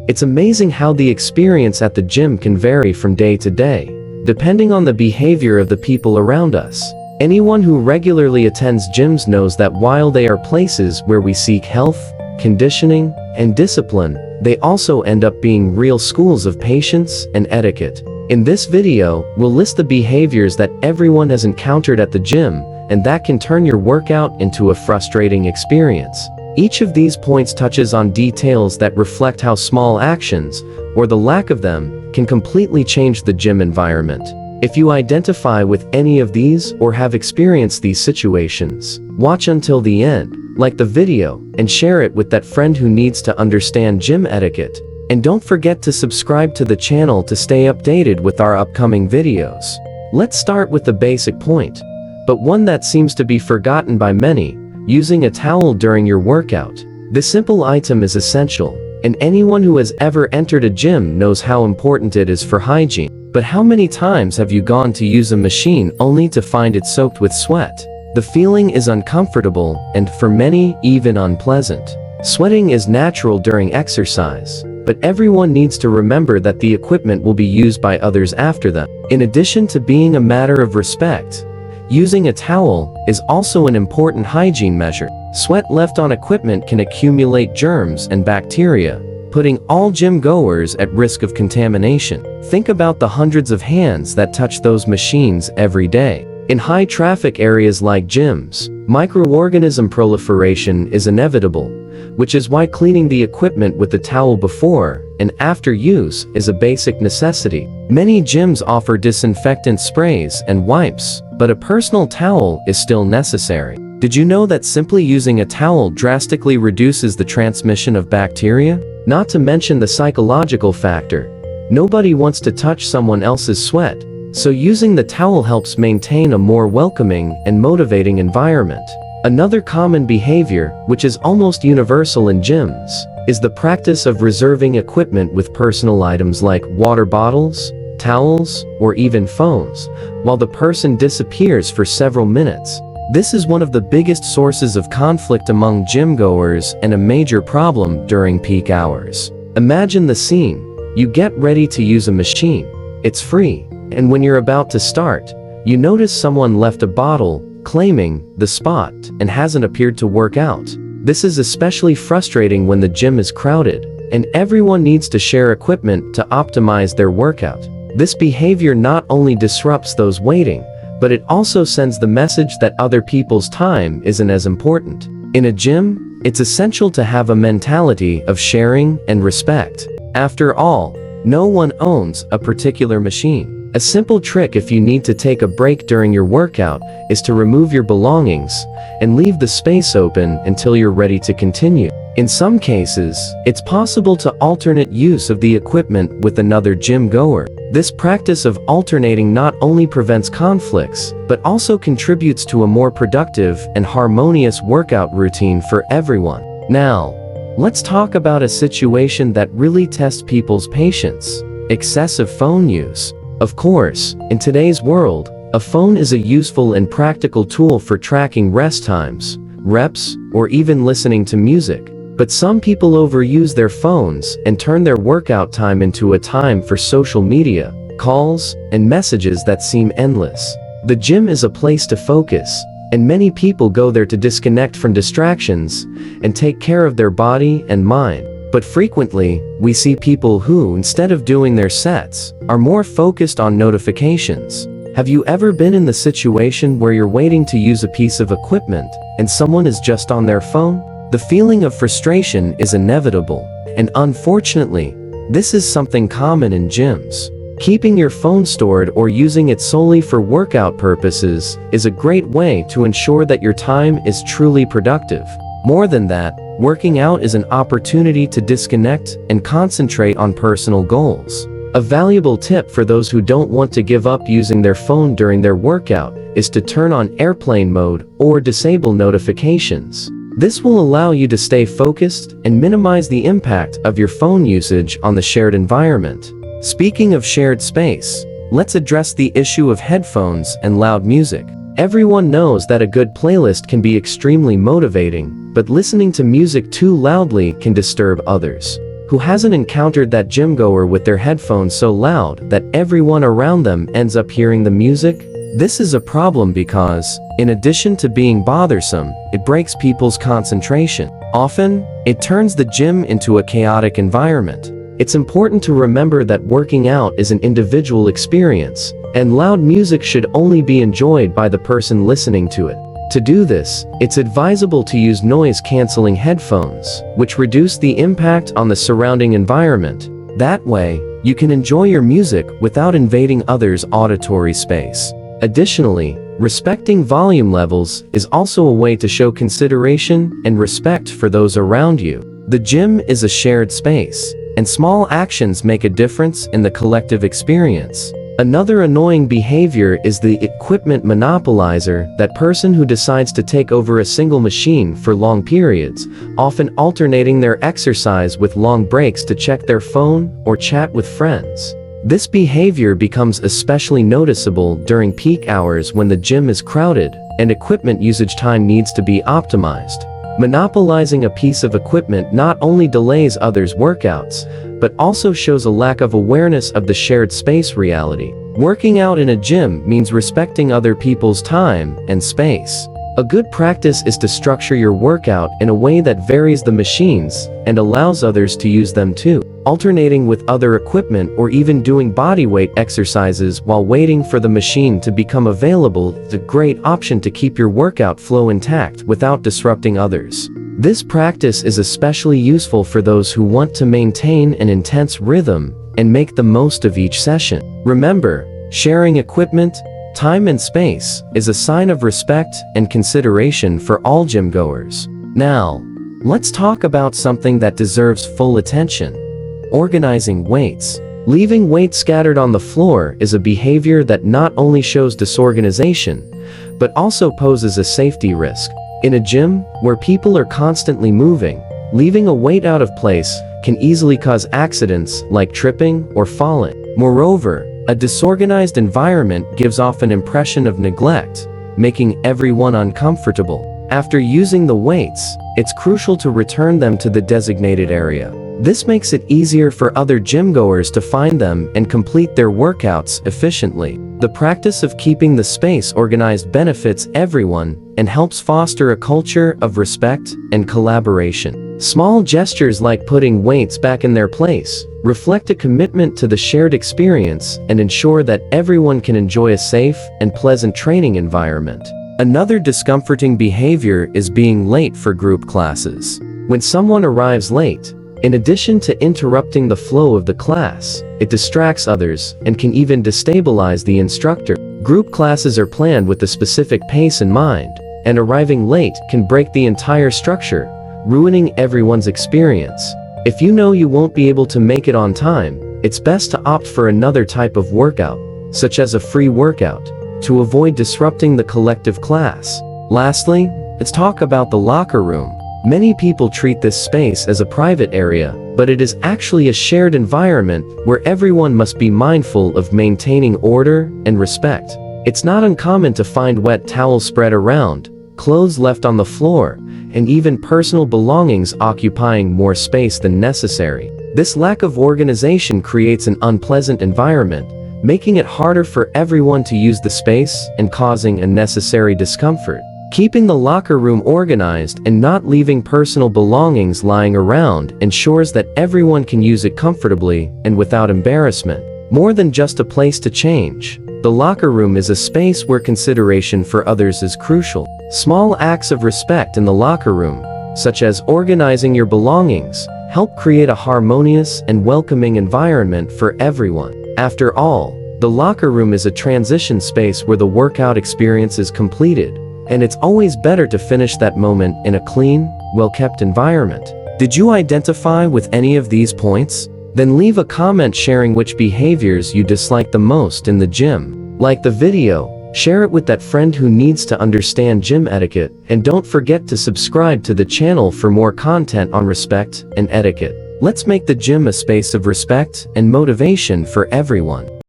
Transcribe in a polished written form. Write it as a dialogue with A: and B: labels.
A: It's amazing how the experience at the gym can vary from day to day, depending on the behavior of the people around us. Anyone who regularly attends gyms knows that while they are places where we seek health, conditioning, and discipline, they also end up being real schools of patience and etiquette. In this video, we'll list the behaviors that everyone has encountered at the gym, and that can turn your workout into a frustrating experience. Each of these points touches on details that reflect how small actions, or the lack of them, can completely change the gym environment. If you identify with any of these or have experienced these situations, watch until the end, like the video, and share it with that friend who needs to understand gym etiquette. And don't forget to subscribe to the channel to stay updated with our upcoming videos. Let's start with the basic point, but one that seems to be forgotten by many: using a towel during your workout. This simple item is essential, and anyone who has ever entered a gym knows how important it is for hygiene. But how many times have you gone to use a machine only to find it soaked with sweat? The feeling is uncomfortable, and for many, even unpleasant. Sweating is natural during exercise, but everyone needs to remember that the equipment will be used by others after them. In addition to being a matter of respect, using a towel is also an important hygiene measure. Sweat left on equipment can accumulate germs and bacteria, putting all gym goers at risk of contamination. Think about the hundreds of hands that touch those machines every day. In high-traffic areas like gyms, microorganism proliferation is inevitable, which is why cleaning the equipment with the towel before and after use is a basic necessity. Many gyms offer disinfectant sprays and wipes, but a personal towel is still necessary. Did you know that simply using a towel drastically reduces the transmission of bacteria? Not to mention the psychological factor. Nobody wants to touch someone else's sweat, so using the towel helps maintain a more welcoming and motivating environment. Another common behavior, which is almost universal in gyms, is the practice of reserving equipment with personal items like water bottles, towels, or even phones, while the person disappears for several minutes. This is one of the biggest sources of conflict among gym goers and a major problem during peak hours. Imagine the scene. You get ready to use a machine. It's free. And when you're about to start, you notice someone left a bottle, claiming the spot, and hasn't appeared to work out. This is especially frustrating when the gym is crowded, and everyone needs to share equipment to optimize their workout. This behavior not only disrupts those waiting, but it also sends the message that other people's time isn't as important. In a gym, it's essential to have a mentality of sharing and respect. After all, no one owns a particular machine. A simple trick if you need to take a break during your workout is to remove your belongings and leave the space open until you're ready to continue. In some cases, it's possible to alternate use of the equipment with another gym goer. This practice of alternating not only prevents conflicts, but also contributes to a more productive and harmonious workout routine for everyone. Now, let's talk about a situation that really tests people's patience: excessive phone use. Of course, in today's world, a phone is a useful and practical tool for tracking rest times, reps, or even listening to music. But some people overuse their phones and turn their workout time into a time for social media, calls, and messages that seem endless. The gym is a place to focus, and many people go there to disconnect from distractions and take care of their body and mind. But frequently, we see people who, instead of doing their sets, are more focused on notifications. Have you ever been in the situation where you're waiting to use a piece of equipment and someone is just on their phone? The feeling of frustration is inevitable, and unfortunately, this is something common in gyms. Keeping your phone stored or using it solely for workout purposes is a great way to ensure that your time is truly productive. More than that, working out is an opportunity to disconnect and concentrate on personal goals. A valuable tip for those who don't want to give up using their phone during their workout is to turn on airplane mode or disable notifications. This will allow you to stay focused and minimize the impact of your phone usage on the shared environment. Speaking of shared space, let's address the issue of headphones and loud music. Everyone knows that a good playlist can be extremely motivating, but listening to music too loudly can disturb others. Who hasn't encountered that gym goer with their headphones so loud that everyone around them ends up hearing the music? This is a problem because, in addition to being bothersome, it breaks people's concentration. Often, it turns the gym into a chaotic environment. It's important to remember that working out is an individual experience, and loud music should only be enjoyed by the person listening to it. To do this, it's advisable to use noise-canceling headphones, which reduce the impact on the surrounding environment. That way, you can enjoy your music without invading others' auditory space. Additionally, respecting volume levels is also a way to show consideration and respect for those around you. The gym is a shared space, and small actions make a difference in the collective experience. Another annoying behavior is the equipment monopolizer, that person who decides to take over a single machine for long periods, often alternating their exercise with long breaks to check their phone or chat with friends. This behavior becomes especially noticeable during peak hours when the gym is crowded and equipment usage time needs to be optimized. Monopolizing a piece of equipment not only delays others' workouts, but also shows a lack of awareness of the shared space reality. Working out in a gym means respecting other people's time and space. A good practice is to structure your workout in a way that varies the machines and allows others to use them too. Alternating with other equipment or even doing bodyweight exercises while waiting for the machine to become available is a great option to keep your workout flow intact without disrupting others. This practice is especially useful for those who want to maintain an intense rhythm and make the most of each session. Remember, sharing equipment, time and space is a sign of respect and consideration for all gym goers. Now, let's talk about something that deserves full attention: organizing weights. Leaving weights scattered on the floor is a behavior that not only shows disorganization, but also poses a safety risk. In a gym, where people are constantly moving, leaving a weight out of place can easily cause accidents like tripping or falling. Moreover, a disorganized environment gives off an impression of neglect, making everyone uncomfortable. After using the weights, it's crucial to return them to the designated area. This makes it easier for other gym goers to find them and complete their workouts efficiently. The practice of keeping the space organized benefits everyone and helps foster a culture of respect and collaboration. Small gestures like putting weights back in their place reflect a commitment to the shared experience and ensure that everyone can enjoy a safe and pleasant training environment. Another discomforting behavior is being late for group classes. When someone arrives late, in addition to interrupting the flow of the class, it distracts others and can even destabilize the instructor. Group classes are planned with a specific pace in mind, and arriving late can break the entire structure, ruining everyone's experience. If you know you won't be able to make it on time, it's best to opt for another type of workout, such as a free workout, to avoid disrupting the collective class. Lastly, let's talk about the locker room. Many people treat this space as a private area, but it is actually a shared environment where everyone must be mindful of maintaining order and respect. It's not uncommon to find wet towels spread around, clothes left on the floor, and even personal belongings occupying more space than necessary. This lack of organization creates an unpleasant environment, making it harder for everyone to use the space and causing unnecessary discomfort. Keeping the locker room organized and not leaving personal belongings lying around ensures that everyone can use it comfortably and without embarrassment. More than just a place to change, the locker room is a space where consideration for others is crucial. Small acts of respect in the locker room, such as organizing your belongings, help create a harmonious and welcoming environment for everyone. After all, the locker room is a transition space where the workout experience is completed, and it's always better to finish that moment in a clean, well-kept environment. Did you identify with any of these points? Then leave a comment sharing which behaviors you dislike the most in the gym. Like the video, share it with that friend who needs to understand gym etiquette, and don't forget to subscribe to the channel for more content on respect and etiquette. Let's make the gym a space of respect and motivation for everyone.